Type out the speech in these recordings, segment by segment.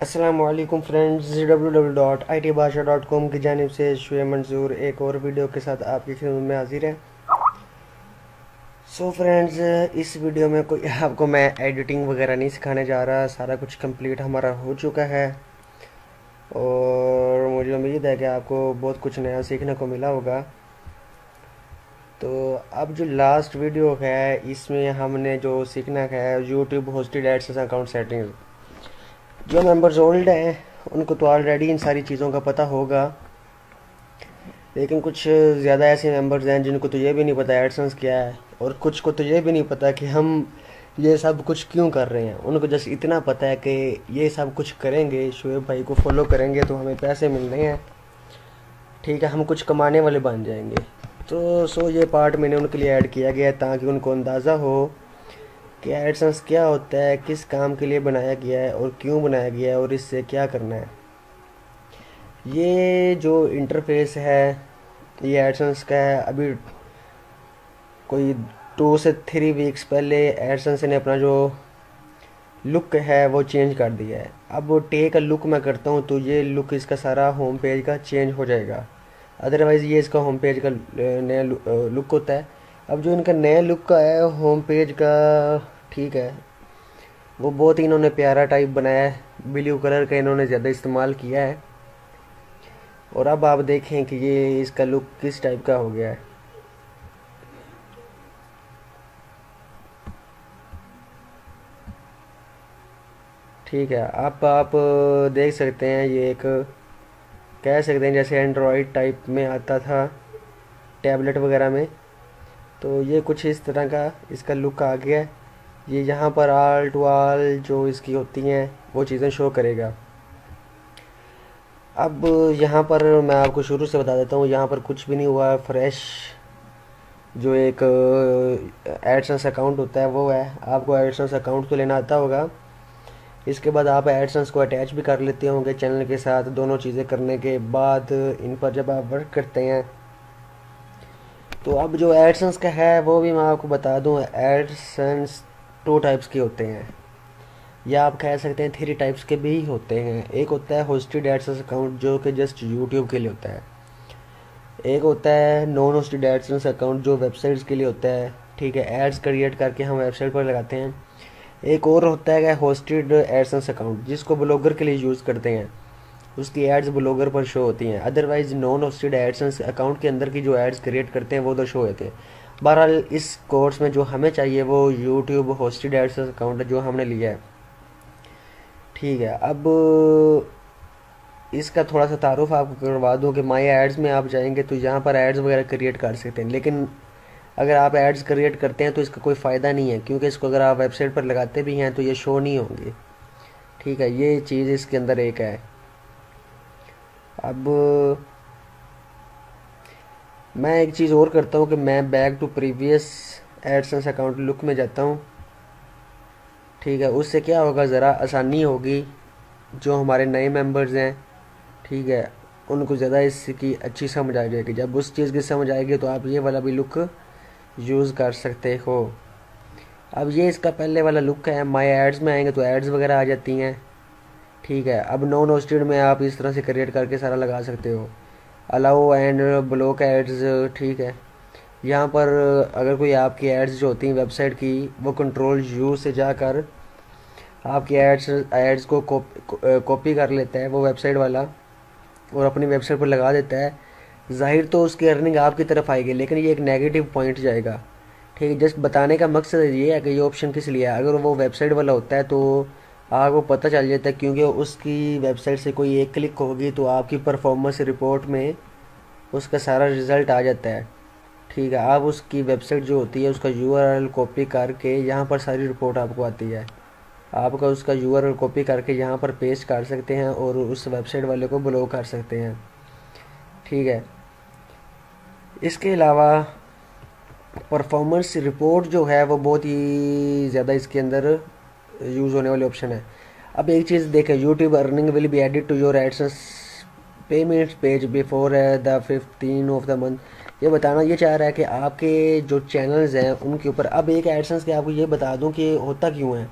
अस्सलामुअलैकुम friends, www.itbasha.com की जानिब से शुएब मंसूर एक और वीडियो के साथ आपकी खिदमत में हाजिर है। सो फ्रेंड्स, इस वीडियो में कोई आपको मैं एडिटिंग वगैरह नहीं सिखाने जा रहा। सारा कुछ कंप्लीट हमारा हो चुका है और मुझे उम्मीद है कि आपको बहुत कुछ नया सीखने को मिला होगा। तो अब जो लास्ट वीडियो है इसमें हमने जो सीखना है YouTube hosted AdSense account setting. जो मेंबर्स ओल्ड हैं उनको तो ऑलरेडी इन सारी चीज़ों का पता होगा, लेकिन कुछ ज़्यादा ऐसे मेंबर्स हैं जिनको तो ये भी नहीं पता एडसेंस क्या है, और कुछ को तो ये भी नहीं पता कि हम ये सब कुछ क्यों कर रहे हैं। उनको जस्ट इतना पता है कि ये सब कुछ करेंगे, शुएब भाई को फॉलो करेंगे तो हमें पैसे मिलने हैं, ठीक है, हम कुछ कमाने वाले बन जाएंगे। तो ये पार्ट मैंने उनके लिए ऐड किया गया है ताकि उनको अंदाज़ा हो कि एडसेंस क्या होता है, किस काम के लिए बनाया गया है और क्यों बनाया गया है और इससे क्या करना है। ये जो इंटरफेस है ये एडसेंस का है। अभी कोई 2 से 3 वीक्स पहले एडसेंस ने अपना जो लुक है वो चेंज कर दिया है। अब वो टेक अ लुक मैं करता हूँ तो ये लुक इसका सारा होम पेज का चेंज हो जाएगा। अदरवाइज़ ये इसका होम पेज का नया लुक होता है। अब जो इनका नया लुक का है होम पेज का, ठीक है, वो बहुत ही इन्होंने प्यारा टाइप बनाया है। ब्लू कलर का इन्होंने ज़्यादा इस्तेमाल किया है। और अब आप देखें कि ये इसका लुक किस टाइप का हो गया है। ठीक है, आप देख सकते हैं ये एक, कह सकते हैं जैसे एंड्रॉयड टाइप में आता था टैबलेट वगैरह में, तो ये कुछ इस तरह का इसका लुक आ गया है। ये यहाँ पर आल टू आल जो इसकी होती हैं वो चीज़ें शो करेगा। अब यहाँ पर मैं आपको शुरू से बता देता हूँ, यहाँ पर कुछ भी नहीं हुआ है। फ्रेश जो एक एडसेंस अकाउंट होता है वो है। आपको एडसेंस अकाउंट तो लेना आता होगा, इसके बाद आप एडसेंस को अटैच भी कर लेते होंगे चैनल के साथ। दोनों चीज़ें करने के बाद इन पर जब आप वर्क करते हैं तो अब जो एडसेंस का है वो भी मैं आपको बता दूं। एडसेंस 2 टाइप्स के होते हैं, या आप कह सकते हैं 3 टाइप्स के भी होते हैं। एक होता है होस्टेड एडसेंस अकाउंट जो कि जस्ट यूट्यूब के लिए होता है। एक होता है नॉन होस्टेड एडसेंस अकाउंट जो वेबसाइट्स के लिए होता है, ठीक है, एड्स क्रिएट करके हम वेबसाइट पर लगाते हैं। एक और होता है होस्टेड एडसेंस अकाउंट जिसको ब्लॉगर के लिए यूज़ करते हैं, उसकी एड्स ब्लॉगर पर शो होती हैं। Otherwise non hosted AdSense account के अंदर की जो एड्स क्रिएट करते हैं वो उधर शो होते हैं। बहरहाल इस कोर्स में जो हमें चाहिए वो यूट्यूब होस्टेड एडसेंस अकाउंट है जो हमने लिया है, ठीक है। अब इसका थोड़ा सा तारुफ आपको करवा दूँ कि माई एड्स में आप जाएंगे तो यहाँ पर एड्स वगैरह क्रिएट कर सकते हैं, लेकिन अगर आप एड्स क्रिएट करते हैं तो इसका कोई फ़ायदा नहीं है, क्योंकि इसको अगर आप वेबसाइट पर लगाते भी हैं तो ये शो नहीं होंगे, ठीक है। ये चीज़ इसके अंदर एक है। अब मैं एक चीज़ और करता हूँ कि मैं back to previous AdSense account look में जाता हूँ, ठीक है। उससे क्या होगा, ज़रा आसानी होगी जो हमारे नए मेंबर्स हैं, ठीक है, उनको ज़्यादा इसकी अच्छी समझ आ जाएगी। जब उस चीज़ की समझ आएगी तो आप ये वाला भी लुक यूज़ कर सकते हो। अब ये इसका पहले वाला लुक है। माई एड्स में आएंगे तो एड्स वगैरह आ जाती हैं, ठीक है। अब नॉन होस्टेड में आप इस तरह से क्रिएट करके सारा लगा सकते हो। अलाउ एंड ब्लॉक एड्स, ठीक है। यहाँ पर अगर कोई आपकी एड्स जो होती हैं वेबसाइट की वो कंट्रोल यू से जाकर आपकी एड्स को कॉपी कर लेता है वो वेबसाइट वाला और अपनी वेबसाइट पर लगा देता है, ज़ाहिर तो उसकी अर्निंग आपकी तरफ आएगी, लेकिन ये एक नेगेटिव पॉइंट जाएगा, ठीक है। जस्ट बताने का मकसद ये है कि ये ऑप्शन किस लिए है। अगर वो वेबसाइट वाला होता है तो आपको पता चल जाता है, क्योंकि उसकी वेबसाइट से कोई एक क्लिक होगी तो आपकी परफॉर्मेंस रिपोर्ट में उसका सारा रिज़ल्ट आ जाता है, ठीक है। आप उसकी वेबसाइट जो होती है उसका यूआरएल कॉपी करके यहाँ पर सारी रिपोर्ट आपको आती है। आपका उसका यूआरएल कॉपी करके यहाँ पर पेस्ट कर सकते हैं और उस वेबसाइट वाले को ब्लॉक कर सकते हैं, ठीक है। इसके अलावा परफॉर्मेंस रिपोर्ट जो है वो बहुत ही ज़्यादा इसके अंदर यूज़ होने वाली ऑप्शन है। अब एक चीज़ देखें, YouTube earning will be added to your AdSense payments page before the 15 of the month. ये बताना ये चाह रहा है कि आपके जो चैनल्स हैं उनके ऊपर। अब एक एडसेंस के आपको ये बता दूं कि होता क्यों है।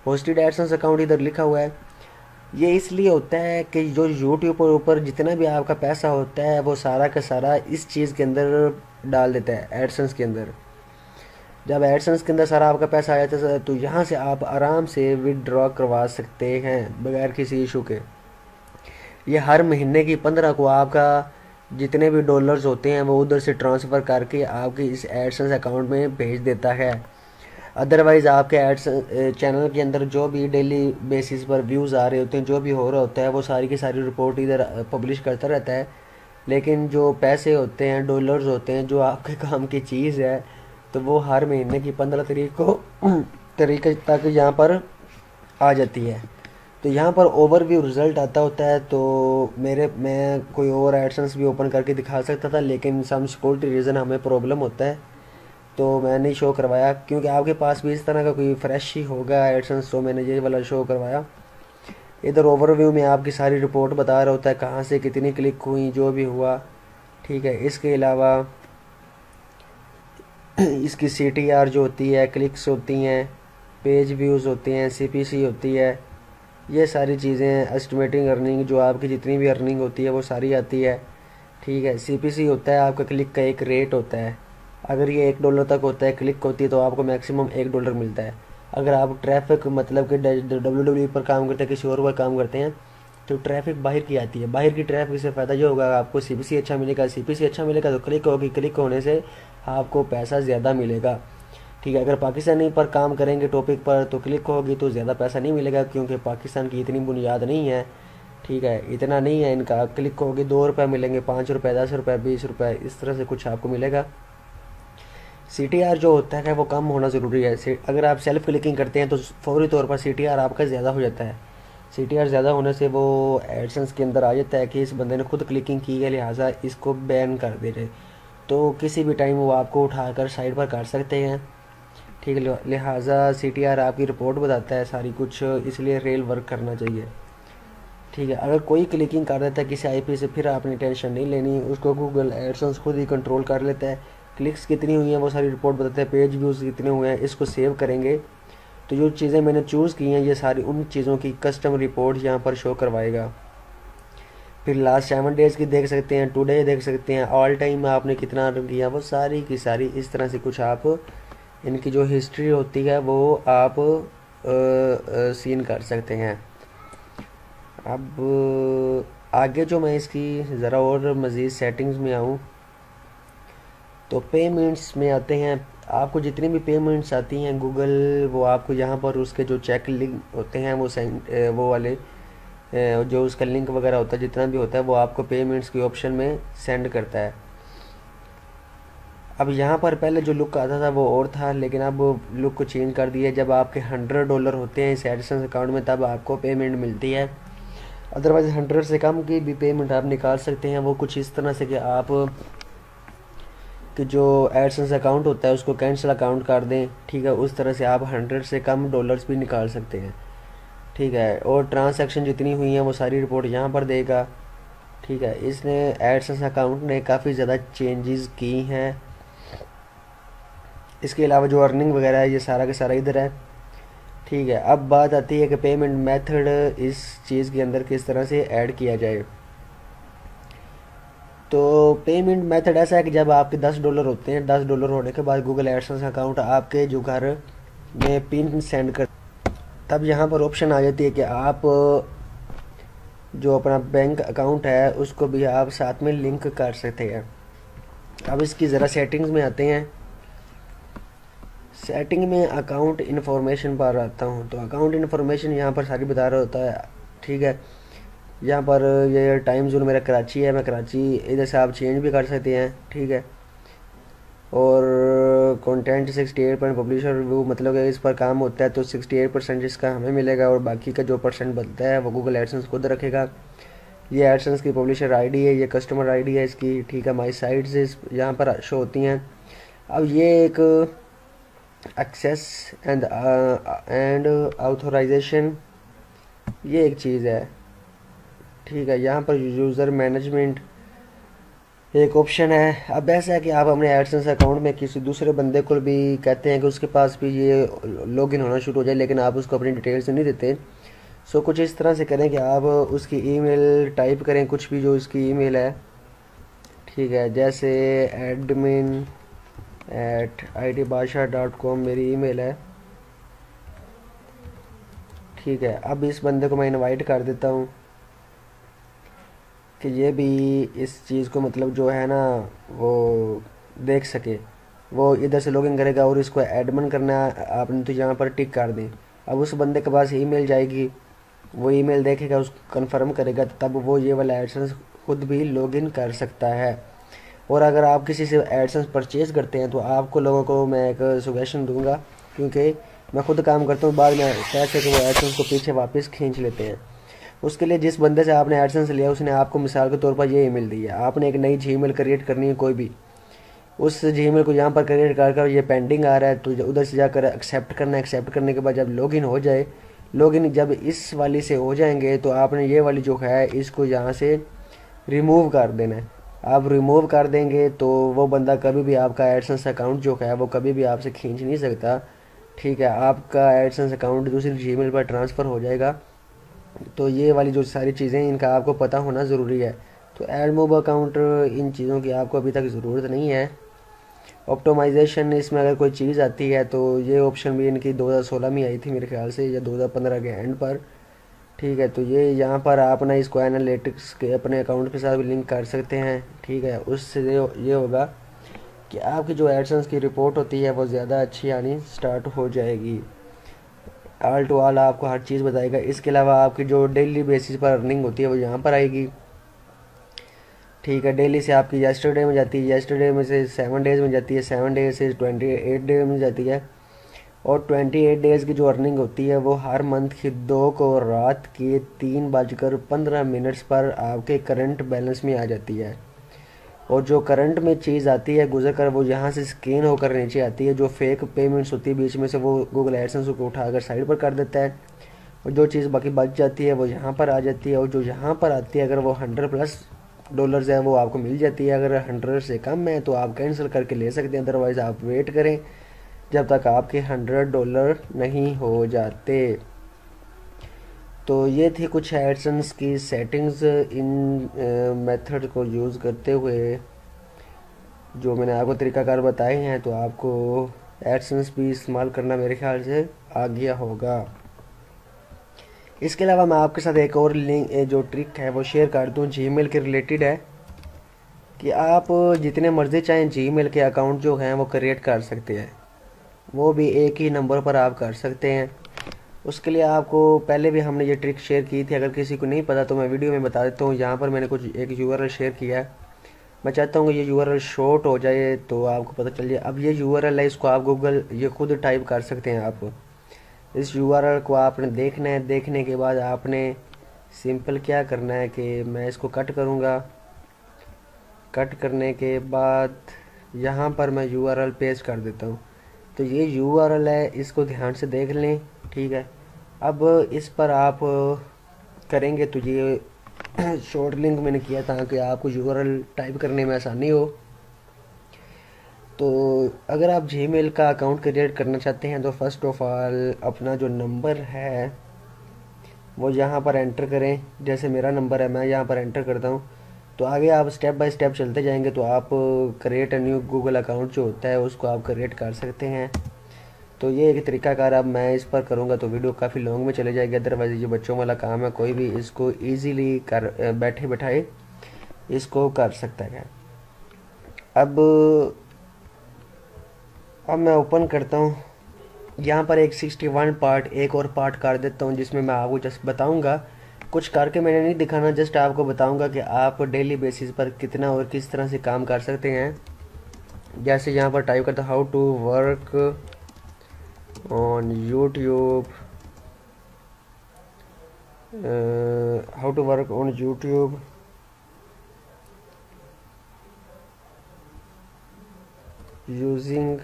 होस्टेड एडसेंस अकाउंट इधर लिखा हुआ है, ये इसलिए होता है कि जो यूट्यूब पर ऊपर जितना भी आपका पैसा होता है वो सारा का सारा इस चीज़ के अंदर डाल देता है, एडसेंस के अंदर। जब एडसेंस के अंदर सारा आपका पैसा आ जाता है तो यहाँ से आप आराम से विदड्रॉ करवा सकते हैं बगैर किसी इशू के। ये हर महीने की 15 को आपका जितने भी डॉलर्स होते हैं वो उधर से ट्रांसफ़र करके आपके इस एडसेंस अकाउंट में भेज देता है। अदरवाइज़ आपके एड्स चैनल के अंदर जो भी डेली बेसिस पर व्यूज़ आ रहे होते हैं, जो भी हो रहा होता है, वो सारी की सारी रिपोर्ट इधर पब्लिश करता रहता है। लेकिन जो पैसे होते हैं, डॉलर्स होते हैं, जो आपके काम की चीज़ है, तो वो हर महीने की 15 तारीख को तारीख तक यहाँ पर आ जाती है। तो यहाँ पर ओवरव्यू रिज़ल्ट आता होता है। तो मैं कोई और एडसेंस भी ओपन करके दिखा सकता था, लेकिन सम सिक्योरिटी रीज़न हमें प्रॉब्लम होता है तो मैं नहीं शो करवाया। क्योंकि आपके पास भी इस तरह का कोई फ्रेश ही होगा एडसेंस, तो मैंने ये वाला शो करवाया। इधर ओवरव्यू में आपकी सारी रिपोर्ट बता रहा होता है, कहाँ से कितनी क्लिक हुई, जो भी हुआ, ठीक है। इसके अलावा इसकी CTR जो होती है, क्लिक्स होती हैं, पेज व्यूज़ होते हैं, CPC होती है, ये सारी चीज़ें, एस्टिमेटिंग अर्निंग, जो आपकी जितनी भी अर्निंग होती है वो सारी आती है, ठीक है। CPC होता है आपका क्लिक का एक रेट होता है। अगर ये $1 तक होता है क्लिक होती है तो आपको मैक्सिमम $1 मिलता है। अगर आप ट्रैफिक मतलब कि WWE पर काम करते हैं, किसी और पर काम करते हैं, तो ट्रैफिक बाहर की आती है। बाहर की ट्रैफिक से फ़ायदा जो होगा, आपको CPC अच्छा मिलेगा। CPC अच्छा मिलेगा तो क्लिक होगी, क्लिक होने से आपको पैसा ज़्यादा मिलेगा, ठीक है। अगर पाकिस्तानी पर काम करेंगे टॉपिक पर तो क्लिक होगी तो ज़्यादा पैसा नहीं मिलेगा, क्योंकि पाकिस्तान की इतनी बुनियाद नहीं है, ठीक है, इतना नहीं है इनका। क्लिक होगी ₹2 मिलेंगे, ₹5, ₹10, ₹20, इस तरह से कुछ आपको मिलेगा। CTR जो होता है वो कम होना ज़रूरी है। अगर आप सेल्फ क्लिकिंग करते हैं तो फौरी तौर पर CTR आपका ज़्यादा हो जाता है। CTR ज़्यादा होने से वो एडसेंस के अंदर आ जाता है कि इस बंदे ने खुद क्लिकिंग की है, लिहाजा इसको बैन कर दे रहे। तो किसी भी टाइम वो आपको उठाकर साइड पर कर सकते हैं, ठीक है। लिहाजा CTR आपकी रिपोर्ट बताता है सारी कुछ, इसलिए रेल वर्क करना चाहिए, ठीक है। अगर कोई क्लिकिंग कर देता है किसी IP से, फिर आपने टेंशन नहीं लेनी, उसको गूगल एडसेंस खुद ही कंट्रोल कर लेता है। क्लिक्स कितनी हुई हैं वो सारी रिपोर्ट बताते हैं, पेज व्यूज़ कितने हुए हैं, इसको सेव करेंगे तो जो चीज़ें मैंने चूज़ की हैं ये सारी उन चीज़ों की कस्टम रिपोर्ट यहाँ पर शो करवाएगा। फिर लास्ट 7 डेज़ की देख सकते हैं, टुडे देख सकते हैं, ऑल टाइम में आपने कितना अर्न किया, वो सारी की सारी इस तरह से कुछ आप इनकी जो हिस्ट्री होती है वो आप सीन कर सकते हैं। अब आगे जो मैं इसकी ज़रा और मज़ीद सेटिंग्स में आऊँ तो पेमेंट्स में आते हैं। आपको जितनी भी पेमेंट्स आती हैं गूगल, वो आपको यहाँ पर उसके जो चेक लिंक होते हैं वो वाले जो उसका लिंक वगैरह होता है, जितना भी होता है वो आपको पेमेंट्स के ऑप्शन में सेंड करता है। अब यहाँ पर पहले जो लुक आता था वो और था, लेकिन अब लुक को चेंज कर दिया। जब आपके $100 होते हैं इस एडसेंस अकाउंट में तब आपको पेमेंट मिलती है। अदरवाइज़ 100 से कम की भी पेमेंट आप निकाल सकते हैं। वो कुछ इस तरह से कि आप कि जो एडसेंस अकाउंट होता है उसको कैंसिल अकाउंट कर दें, ठीक है। उस तरह से आप 100 से कम डॉलर्स भी निकाल सकते हैं, ठीक है। और ट्रांसैक्शन जितनी हुई हैं वो सारी रिपोर्ट यहाँ पर देगा, ठीक है। इसने एडसेंस अकाउंट ने काफ़ी ज़्यादा चेंजेस की हैं। इसके अलावा जो अर्निंग वगैरह है ये सारा का सारा इधर है, ठीक है। अब बात आती है कि पेमेंट मेथड इस चीज़ के अंदर किस तरह से ऐड किया जाए। तो पेमेंट मेथड ऐसा है कि जब आपके $10 होते हैं, $10 होने के बाद गूगल एडसेंस अकाउंट आपके जो घर में पिन सेंड कर, तब यहाँ पर ऑप्शन आ जाती है कि आप जो अपना बैंक अकाउंट है उसको भी आप साथ में लिंक कर सकते हैं। अब इसकी ज़रा सेटिंग्स में आते हैं। सेटिंग में अकाउंट इन्फॉर्मेशन पर आता हूँ तो अकाउंट इन्फॉर्मेशन यहाँ पर सारी बता रहा होता है, ठीक है। यहाँ पर ये टाइम जोन मेरा कराची है, मैं कराची, इधर से आप चेंज भी कर सकते हैं, ठीक है। और कंटेंट 68% पब्लिशर रिव्यू, मतलब कि इस पर काम होता है तो 68% इसका हमें मिलेगा और बाकी का जो % बनता है वो गूगल एडसेंस खुद रखेगा। ये एडसेंस की पब्लिशर आईडी है, ये कस्टमर आईडी है इसकी, ठीक है। माई साइट्स यहाँ पर शो होती हैं। अब ये एक एक्सेस एंड ऑथराइजेशन, ये एक चीज़ है, ठीक है। यहाँ पर यूज़र मैनेजमेंट एक ऑप्शन है। अब ऐसा है कि आप अपने एडसेंस अकाउंट में किसी दूसरे बंदे को भी कहते हैं कि उसके पास भी ये लॉगिन होना शुरू हो जाए, लेकिन आप उसको अपनी डिटेल्स नहीं देते। सो कुछ इस तरह से करें कि आप उसकी ईमेल टाइप करें, कुछ भी जो उसकी ईमेल है, ठीक है, जैसे admin@itbadshah.com मेरी ईमेल है, ठीक है। अब इस बंदे को मैं इनवाइट कर देता हूँ कि ये भी इस चीज़ को मतलब जो है ना वो देख सके। वो इधर से लॉगिन करेगा और इसको एडमिन करना है आपने, तो यहाँ पर टिक कर दें। अब उस बंदे के पास ईमेल जाएगी, वो ईमेल देखेगा, उसको कंफर्म करेगा, तब वो ये वाला एडसेंस खुद भी लॉगिन कर सकता है। और अगर आप किसी से एडसेंस परचेज़ करते हैं तो आपको लोगों को मैं एक सजेशन दूंगा, क्योंकि मैं खुद काम करता हूँ, बाद में पैसे के वो एडसेंस को पीछे वापस खींच लेते हैं। उसके लिए जिस बंदे से आपने एडसेंस लिया उसने आपको मिसाल के तौर पर ये ईमेल दी है, आपने एक नई जीमेल क्रिएट करनी है कोई भी, उस जीमेल को यहाँ पर क्रिएट कर ये पेंडिंग आ रहा है, तो उधर से जाकर एक्सेप्ट करना है। एक्सेप्ट करने के बाद जब लॉगिन हो जाए, लॉगिन जब इस वाली से हो जाएंगे तो आपने ये वाली जो है इसको यहाँ से रिमूव कर देना है। आप रिमूव कर देंगे तो वो बंदा कभी भी आपका एडसेंस अकाउंट जो है वो कभी भी आपसे खींच नहीं सकता, ठीक है। आपका एडसेंस अकाउंट दूसरी जीमेल पर ट्रांसफ़र हो जाएगा। तो ये वाली जो सारी चीज़ें इनका आपको पता होना ज़रूरी है। तो ऐड मोब अकाउंट, इन चीज़ों की आपको अभी तक ज़रूरत नहीं है। ऑप्टिमाइजेशन, इसमें अगर कोई चीज़ आती है तो ये ऑप्शन भी इनकी 2016 में आई थी मेरे ख्याल से, या 2015 के एंड पर, ठीक है। तो ये यहाँ पर आप ना इसको एनालिटिक्स के अपने अकाउंट के साथ भी लिंक कर सकते हैं, ठीक है। उससे ये होगा कि आपकी जो एडसेंस की रिपोर्ट होती है वो ज़्यादा अच्छी आनी स्टार्ट हो जाएगी। ऑल टू ऑल आपको हर चीज़ बताएगा। इसके अलावा आपकी जो डेली बेसिस पर अर्निंग होती है वो यहाँ पर आएगी, ठीक है। डेली से आपकी येस्टरडे में जाती है, येस्टरडे में से 7 डेज़ में जाती है, 7 डेज से 28 डे में जाती है, और 28 डेज़ की जो अर्निंग होती है वो हर मंथ की 2 को रात के 3:15 पर आपके करंट बैलेंस में आ जाती है। और जो करंट में चीज़ आती है गुजर कर वो यहाँ से स्कैन होकर नीचे आती है। जो फेक पेमेंट्स होती है बीच में से वो गूगल एडसेंस को उठाकर साइड पर कर देता है, और जो चीज़ बाकी बच जाती है वो यहाँ पर आ जाती है। और जो यहाँ पर आती है अगर वो $100+ है वो आपको मिल जाती है। अगर 100 से कम है तो आप कैंसिल करके ले सकते हैं, अदरवाइज़ आप वेट करें जब तक आपके $100 नहीं हो जाते। तो ये थी कुछ एडसेंस की सेटिंग्स इन मेथड को यूज़ करते हुए जो मैंने आपको तरीकाकार बताए हैं। तो आपको एडसेंस भी इस्तेमाल करना मेरे ख्याल से आ गया होगा। इसके अलावा मैं आपके साथ एक और लिंक जो ट्रिक है वो शेयर कर दूं, जीमेल के रिलेटेड है, कि आप जितने मर्ज़ी चाहें जीमेल के अकाउंट जो हैं वो क्रिएट कर सकते हैं, वो भी एक ही नंबर पर आप कर सकते हैं। उसके लिए आपको पहले भी हमने ये ट्रिक शेयर की थी, अगर किसी को नहीं पता तो मैं वीडियो में बता देता हूँ। यहाँ पर मैंने कुछ एक यूआरएल शेयर किया है, मैं चाहता हूँ कि ये यूआरएल शॉर्ट हो जाए तो आपको पता चल जाए। अब ये यूआरएल है, इसको आप गूगल ये खुद टाइप कर सकते हैं। आप इस यूआरएल को आपने देखना है, देखने के बाद आपने सिंपल क्या करना है कि मैं इसको कट करूँगा। कट करने के बाद यहाँ पर मैं यूआरएल पेस्ट कर देता हूँ। तो ये यूआरएल है, इसको ध्यान से देख लें, ठीक है। अब इस पर आप करेंगे तो ये शॉर्ट लिंक मैंने किया ताकि आपको यूआरएल टाइप करने में आसानी हो। तो अगर आप जीमेल का अकाउंट क्रिएट करना चाहते हैं तो फर्स्ट ऑफ ऑल अपना जो नंबर है वो यहाँ पर एंटर करें। जैसे मेरा नंबर है मैं यहाँ पर एंटर करता हूँ। तो आगे आप स्टेप बाय स्टेप चलते जाएंगे तो आप create a new Google account जो होता है उसको आप क्रिएट कर सकते हैं। तो ये एक तरीकाकार अब मैं इस पर करूँगा तो वीडियो काफ़ी लॉन्ग में चले जाएगी, अदरवाइज़ ये बच्चों वाला काम है, कोई भी इसको ईजीली कर बैठे बैठाए इसको कर सकता है। अब मैं ओपन करता हूँ यहाँ पर एक 61 पार्ट एक और पार्ट कर देता हूँ, जिसमें मैं आपको जस्ट बताऊँगा, कुछ करके मैंने नहीं दिखाना, जस्ट आपको बताऊँगा कि आप डेली बेसिस पर कितना और किस तरह से काम कर सकते हैं। जैसे यहाँ पर टाइप करता हूँ how to work on YouTube, how to work on YouTube using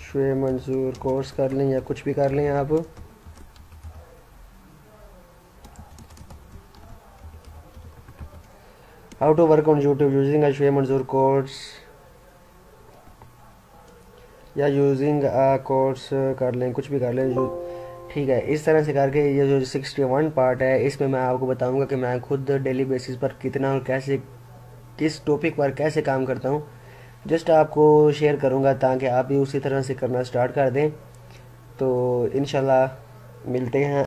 Shoaib Mansoor course कर लें या कुछ भी कर लें आप। How to work on YouTube using a Shoaib Mansoor course या यूजिंग अ कोर्स कर लें, कुछ भी कर लें, ठीक है, इस तरह से करके ये जो 61 पार्ट है इसमें मैं आपको बताऊंगा कि मैं खुद डेली बेसिस पर कितना और कैसे किस टॉपिक पर कैसे काम करता हूँ। जस्ट आपको शेयर करूँगा ताकि आप भी उसी तरह से करना स्टार्ट कर दें। तो इंशाल्लाह मिलते हैं।